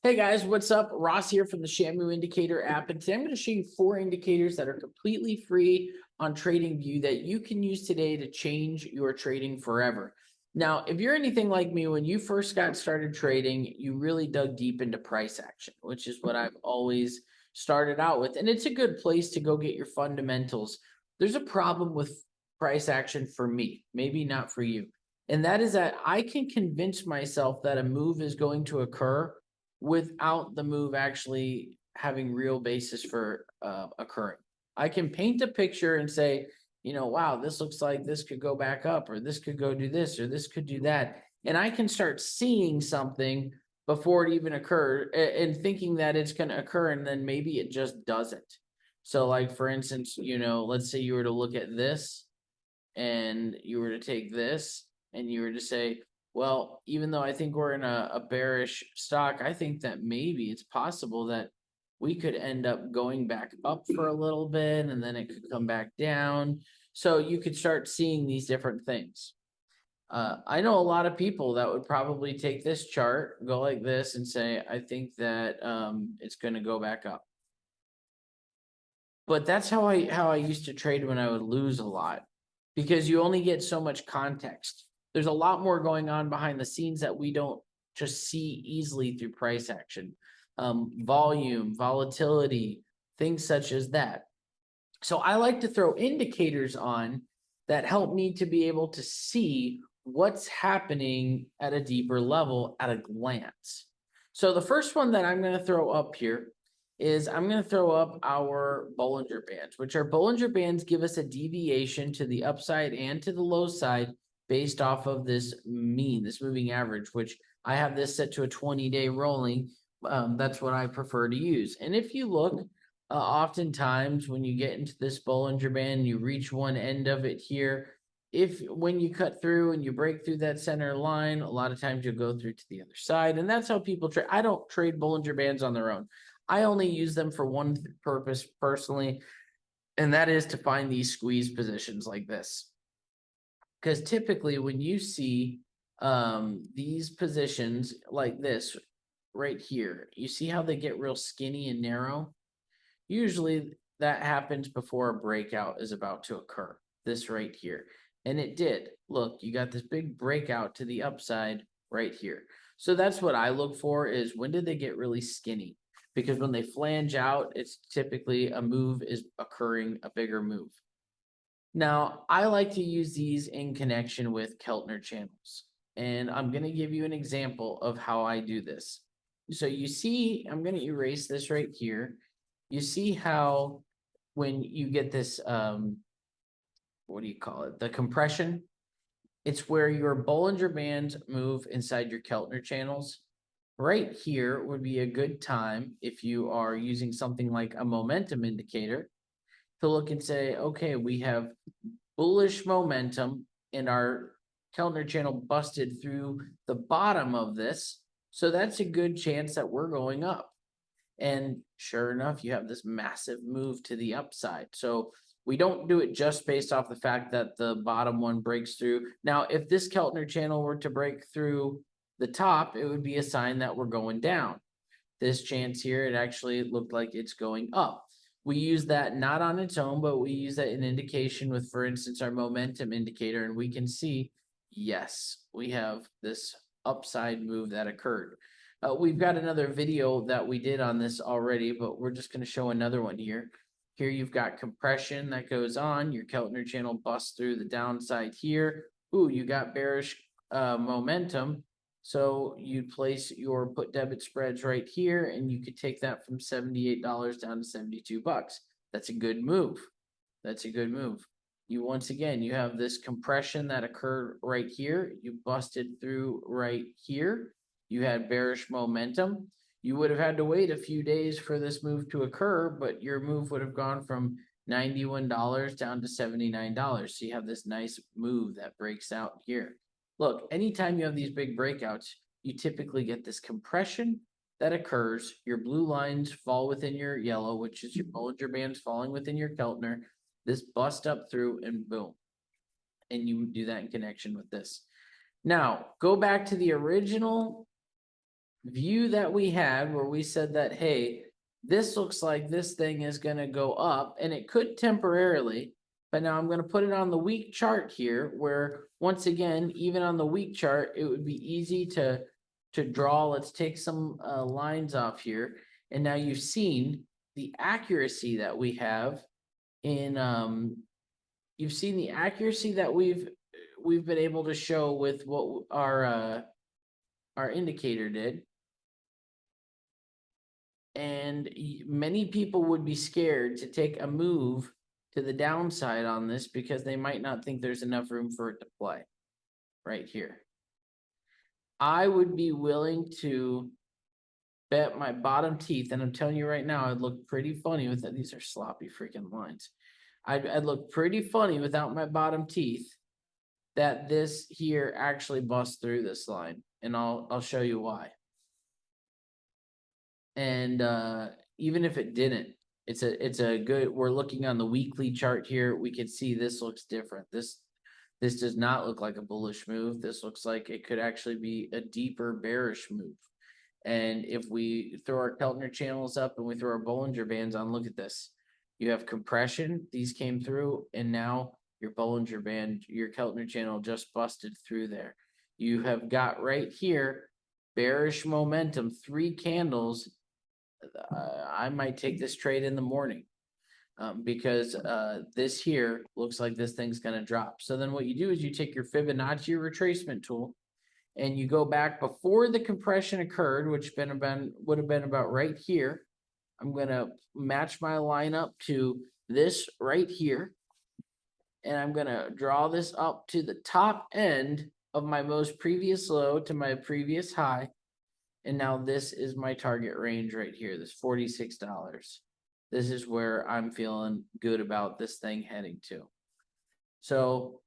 Hey guys, what's up? Ross here from the Shamu Indicator app, and today I'm going to show you 4 indicators that are completely free on TradingView that you can use today to change your trading forever. Now, if you're anything like me, when you first got started trading, you really dug deep into price action, which is what I've always started out with, and it's a good place to go get your fundamentals. There's a problem with price action for me, maybe not for you, and that is that I can convince myself that a move is going to occur without the move actually having real basis for occurring. I can paint a picture and say, wow, this looks like this could go back up, or this could go do this, or this could do that. And I can start seeing something before it even occurred and thinking that it's going to occur, and then maybe it just doesn't. So, like, for instance, let's say you were to look at this and you were to take this and you were to say, well, even though I think we're in a bearish stock, I think that maybe it's possible that we could end up going back up for a little bit and then it could come back down. So you could start seeing these different things. I know a lot of people that would probably take this chart, go like this, and say, I think that it's going to go back up. But that's how I used to trade when I would lose a lot, because you only get so much context. There's a lot more going on behind the scenes that we don't just see easily through price action. Volume, volatility, things such as that. So I like to throw indicators on that help me to be able to see what's happening at a deeper level at a glance. So the first one that I'm going to throw up here is I'm going to throw up our Bollinger Bands, which are Bollinger Bands give us a deviation to the upside and to the low side based off of this mean, this moving average, which I have this set to a 20-day rolling. That's what I prefer to use. And if you look, oftentimes when you get into this Bollinger Band, you reach one end of it here. When you cut through and you break through that center line, a lot of times you'll go through to the other side. And that's how people trade. I don't trade Bollinger Bands on their own. I only use them for one purpose personally, and that is to find these squeeze positions like this. Because typically when you see these positions like this right here, you see how they get real skinny and narrow? Usually that happens before a breakout is about to occur, this right here. And it did. Look, you got this big breakout to the upside right here. So that's what I look for, is when did they get really skinny? Because when they flange out, it's typically a move is occurring, a bigger move. Now, I like to use these in connection with Keltner channels, and I'm going to give you an example of how I do this. So you see, I'm going to erase this right here. You see how when you get this, what do you call it? The compression. It's where your Bollinger Bands move inside your Keltner channels. Right here would be a good time, if you are using something like a momentum indicator, to look and say, okay, we have bullish momentum and our Keltner channel busted through the bottom of this. So that's a good chance that we're going up. And sure enough, you have this massive move to the upside. So we don't do it just based off the fact that the bottom one breaks through. Now, if this Keltner channel were to break through the top, it would be a sign that we're going down. This chance here, it actually looked like it's going up. We use that not on its own, but we use that in indication with, for instance, our momentum indicator, and we can see, yes, we have this upside move that occurred. We've got another video that we did on this already, but we're just going to show another one here. Here you've got compression that goes on. Your Keltner channel busts through the downside here. Ooh, you got bearish momentum. So you'd place your put debit spreads right here, and you could take that from $78 down to 72 bucks. That's a good move. That's a good move. Once again, you have this compression that occurred right here. You busted through right here. You had bearish momentum. You would have had to wait a few days for this move to occur, but your move would have gone from $91 down to $79. So you have this nice move that breaks out here. Look, anytime you have these big breakouts, you typically get this compression that occurs. Your blue lines fall within your yellow, which is your Bollinger Bands falling within your Keltner. This bust up through and boom. And you do that in connection with this. Now, go back to the original view that we had where we said that, hey, this looks like this thing is gonna go up, and it could temporarily, but now I'm gonna put it on the week chart here, where once again, even on the week chart, it would be easy to draw. Let's take some lines off here, and now you've seen the accuracy that we have in you've seen the accuracy that we've been able to show with what our indicator did. And many people would be scared to take a move to the downside on this because they might not think there's enough room for it to play right here. I would be willing to bet my bottom teeth, and I'm telling you right now, I'd look pretty funny with it. These are sloppy freaking lines. I'd look pretty funny without my bottom teeth that this here actually busts through this line, and I'll show you why. And even if it didn't, it's a good, we're looking on the weekly chart here, we can see this looks different. This does not look like a bullish move. This looks like it could actually be a deeper bearish move. And if we throw our Keltner channels up and we throw our Bollinger Bands on, look at this. You have compression, these came through, and now your Bollinger Band, your Keltner channel just busted through there. You have got right here, bearish momentum, 3 candles. I might take this trade in the morning because this here looks like this thing's going to drop. So then what you do is you take your Fibonacci retracement tool and you go back before the compression occurred, which would have been about right here. I'm going to match my line up to this right here. And I'm going to draw this up to the top end of my most previous low to my previous high. And now this is my target range right here, this $46. This is where I'm feeling good about this thing heading to. So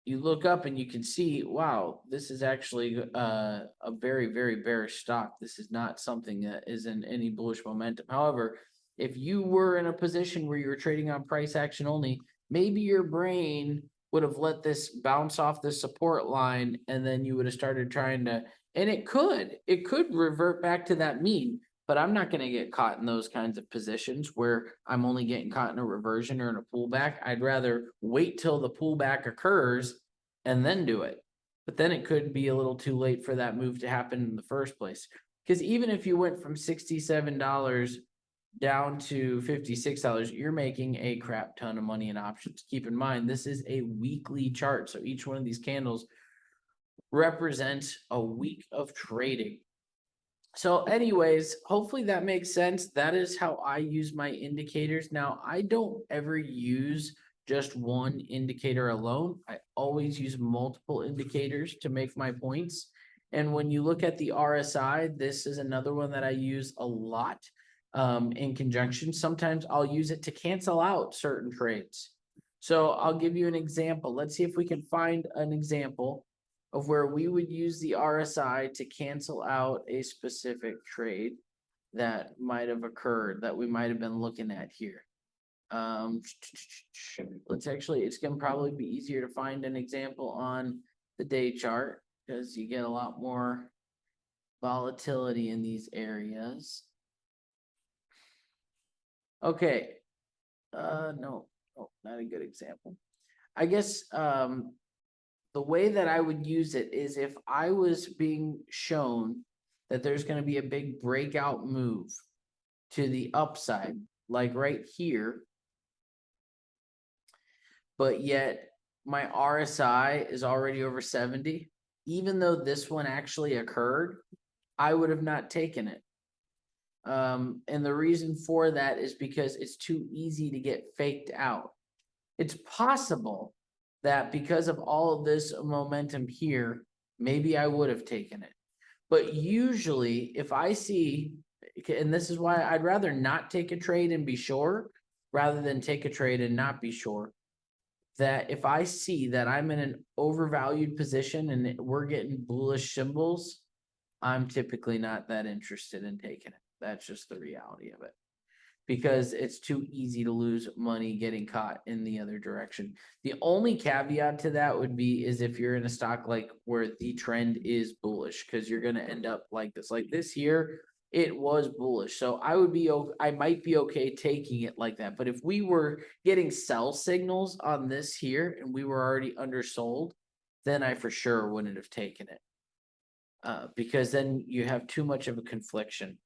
you look up and you can see, wow, this is actually a very, very bearish stock. This is not something that is in any bullish momentum. However, if you were in a position where you were trading on price action only, maybe your brain would have let this bounce off the support line, and then you would have started trying to, and it could revert back to that mean, but I'm not going to get caught in those kinds of positions where I'm only getting caught in a reversion or in a pullback. I'd rather wait till the pullback occurs and then do it. But then it could be a little too late for that move to happen in the first place. Because even if you went from $67 down to $56, you're making a crap ton of money in options. Keep in mind, this is a weekly chart. So each one of these candles represents a week of trading. So anyways, hopefully that makes sense. That is how I use my indicators. Now, I don't ever use just one indicator alone. I always use multiple indicators to make my points. And when you look at the RSI, this is another one that I use a lot in conjunction. Sometimes I'll use it to cancel out certain trades. So I'll give you an example. Let's see if we can find an example of where we would use the RSI to cancel out a specific trade that might have occurred that we might have been looking at here. It's going to probably be easier to find an example on the day chart because you get a lot more volatility in these areas. Okay. No, not a good example. I guess the way that I would use it is if I was being shown that there's going to be a big breakout move to the upside, like right here, but yet my RSI is already over 70, even though this one actually occurred, I would have not taken it. And the reason for that is because it's too easy to get faked out. It's possible that because of all of this momentum here, maybe I would have taken it. But usually if I see, and this is why I'd rather not take a trade and be sure rather than take a trade and not be sure, that if I see that I'm in an overvalued position and we're getting bullish symbols, I'm typically not that interested in taking it. That's just the reality of it. because it's too easy to lose money getting caught in the other direction. The only caveat to that would be is if you're in a stock like where the trend is bullish, because you're going to end up like this. Like this year, it was bullish. So I might be okay taking it like that. But if we were getting sell signals on this here and we were already undersold, then I for sure wouldn't have taken it. Because then you have too much of a confliction.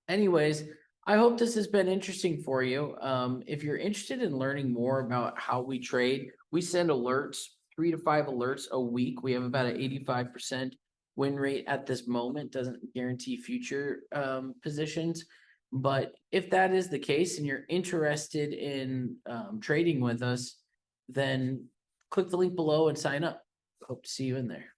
Anyways, I hope this has been interesting for you. If you're interested in learning more about how we trade, we send alerts, 3 to 5 alerts a week. We have about an 85% win rate at this moment. Doesn't guarantee future positions. But if that is the case and you're interested in trading with us, then click the link below and sign up. Hope to see you in there.